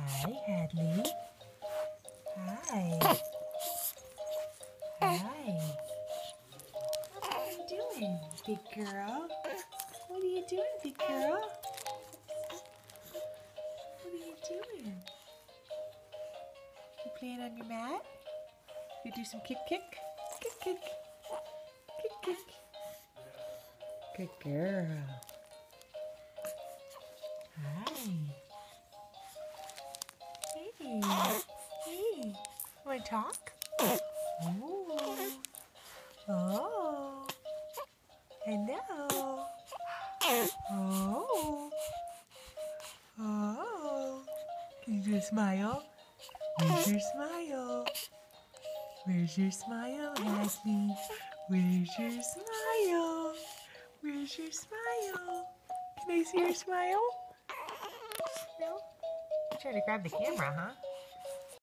Hi, Hadley. Hi. Hi. What are you doing, big girl? What are you doing, big girl? What are you doing? You playing on your mat? You do some kick, kick? Kick, kick. Kick, kick. Good girl. Hi. Hey. Hey. Want to talk? Ooh. Oh. Hello. Oh. Oh. Can you do a smile? Where's your smile? Where's your smile, Hadley? Where's your smile? Where's your smile? Can I see your smile? No? You're trying to grab the camera, huh?